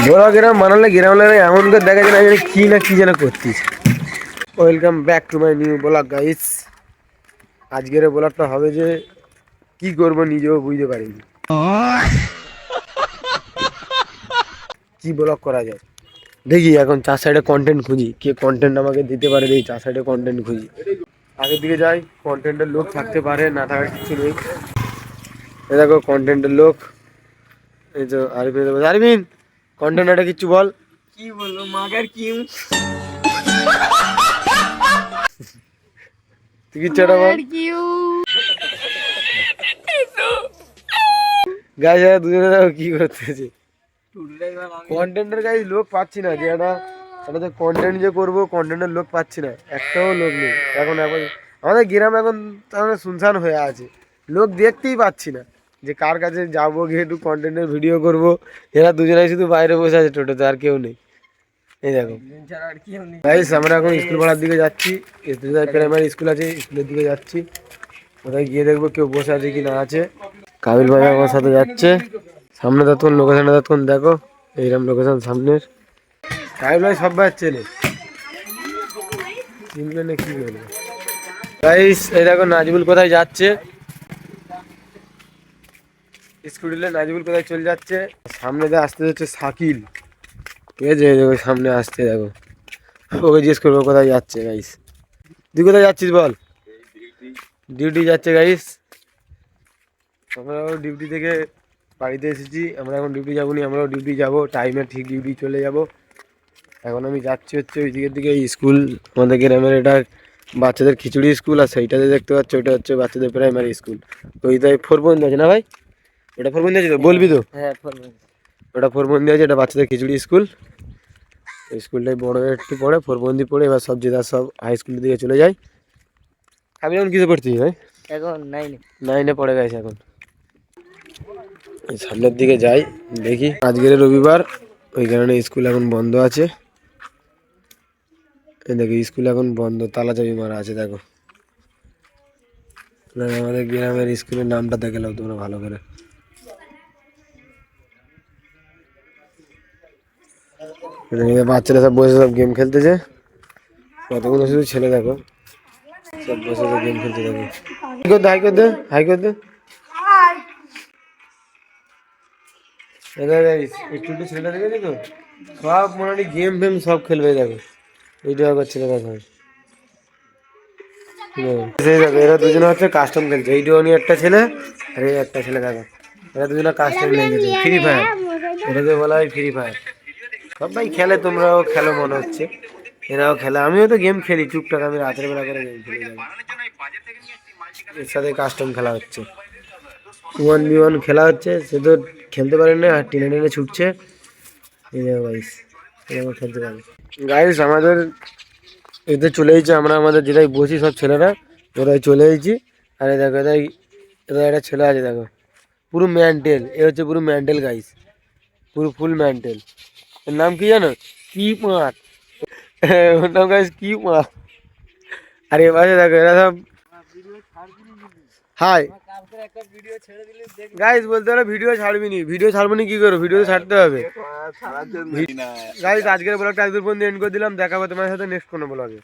বড় গ্রাম বানালে গ্রামে এমন করে দেখা যায় না কি না কি যেন করতিস। Welcome back to my new blog guys. আজকের ব্লগটা হবে যে কি করব নিজেও বুঝতে পারিনি, কি ব্লগ করা যায় দেখি। এখন চার সাইডে কন্টেন্ট খুঁজি, কে কন্টেন্ট আমাকে দিতে পারে, দেখি চার সাইডে কন্টেন্ট খুঁজি। আগের দিকে যাই, কন্টেন্টের লোক থাকতে পারে, না থাকার কিছু নেই। এ দেখো কন্টেন্টের লোক, এই তো আরবিন। আরবিন কন্টেন্টটা কিছু বল। কি বলবো মাগার কি তুই কিচ্ছু একটা বল। গাইস এরা দুজনে দেখো কি করতেছে। কন্টেন্টের গাইস লোক পাচ্ছি না, যে একটা কন্টেন্ট যে করবো কন্টেন্টের লোক পাচ্ছি না, একটাও লোক নেই এখন। আমাদের গ্রাম এখন তাহলে শুনশান হয়ে আছে, লোক দেখতেই পাচ্ছি না যে কার কাছে যাবো গিয়ে একটু কন্টেন্টের ভিডিও করব। এরা দুজনেই শুধু বাইরে বসে আছে টোটোতে, আর কেউ নেই। এই দেখো গাইস আমরা এখন স্কুল পাড়ার দিকে যাচ্ছি, প্রাইমারি স্কুল আছে, স্কুলের দিকে যাচ্ছি। কোথায় গিয়ে দেখবো কেউ বসে আছে কি না আছে। কাবিল ভাই আমার সাথে যাচ্ছে। সামনে তখন লোকেশনটা তখন দেখো, এইরকম লোকেশন সামনের। কাবিল ভাই সব ভাই চেনে, চিনবে না কি বলবো। গাইস এই দেখো নাজবুল কোথায় যাচ্ছে, স্কুটিতে নাজবুল কোথায় চলে যাচ্ছে। সামনে দিয়ে আসতে হচ্ছে শাকিল, ঠিক আছে, দেখো সামনে আসতে দেখো। ওকে জিজ্ঞেস করবো কোথায় যাচ্ছে। গাইস তুই কোথায় যাচ্ছিস বল। ডিউটি যাচ্ছে গাইস। আমরাও ডিউটি থেকে বাড়িতে এসেছি, আমরা এখন ডিউটি যাবো নি, আমরাও ডিউটি যাবো টাইমে, ঠিক ডিউটি চলে যাব। এখন আমি যাচ্ছি হচ্ছে ওই দিকের দিকে স্কুল, আমাদের গ্রামের এটা বাচ্চাদের খিচুড়ি স্কুল, আর সেইটাতে দেখতে পাচ্ছ ওইটা হচ্ছে বাচ্চাদের প্রাইমারি স্কুল। তো ওইটাই 4 পর্যন্ত আছে না ভাই, ওটা 4 পর্যন্ত আছে তো বলবি তো। হ্যাঁ ওটা 4 পর্যন্ত আছে, এটা বাচ্চাদের খিচুড়ি স্কুল। স্কুলটাই বড় একটু পড়ে, 4 পর্যন্ত পড়ে, এবার সব যেটা সব হাই স্কুলের দিকে চলে যায়। আমি এখন কিছু পড়ছি ভাই, এখন নাইনে পড়ে গেছে এখন। সামনের দিকে যাই দেখি, আজকের রবিবার ওই কারণে স্কুল এখন বন্ধ আছে। দেখো স্কুল এখন বন্ধ, তালা চাবি মারা আছে দেখো। আমাদের গ্রামের স্কুলের নামটা দেখে নাও তোমরা ভালো করে। বাচ্চারা সব বসে সব গেম খেলতেছে, কতগুলো শুধু ছেলে দেখো সব বসে সব গেম খেলতে দেখো। হাই করতে হাই করতে একটু একটু ছেলেটা দেখেছি তো, সব মোটামুটি গেম ফেম সব খেলবে দেখো। এইটা আবার ছেলেরা সব দেখো, এরা দুজনে হচ্ছে কাস্টম খেলছে। এইটাও নিয়ে একটা ছেলে, আর এই একটা ছেলে দেখো, এরা দুজনে কাস্টম লেগেছে ফ্রি ফায়ার, এটাকে বলা হয় ফ্রি ফায়ার। সবাই খেলে, তোমরাও খেলো মনে হচ্ছে, এরাও খেলে। আমিও তো গেম খেলি টুকটাক, আমি রাতের বেলা করে গেম খেলি। এর সাথে কাস্টম খেলা হচ্ছে, 1v1 খেলা হচ্ছে। সে তো খেলতে পারে না, আর টেনে টেনে ছুটছে। এই দেখো গাইস, এরকম খেলতে পারে। গাইস আমাদের এতে চলে এসেছি আমরা, আমাদের যেটাই বসি সব ছেলেরা ওরাই চলে এসেছি। আর এই দেখো এটাই, এটা একটা ছেলে আছে দেখো, পুরো ম্যান্টেল। এ হচ্ছে পুরো ম্যান্টেল গাইস, পুরো ফুল ম্যান্টেল। এর নাম কি জানো, কি মাঠ। ওর নাম গাইস কি মাঠ। আর এ পাশে দেখো এরা সব হাই গাইস বলতে হলে ভিডিও ছাড়বি নি, ভিডিও ছাড়বো নি কি করবো, ভিডিও ছাড়তে হবে। গাইস আজকের ব্লগটা একদম পর্যন্ত এন্ড করে দিলাম, দেখা হবে তোমার সাথে নেক্সট কোনো ব্লগে।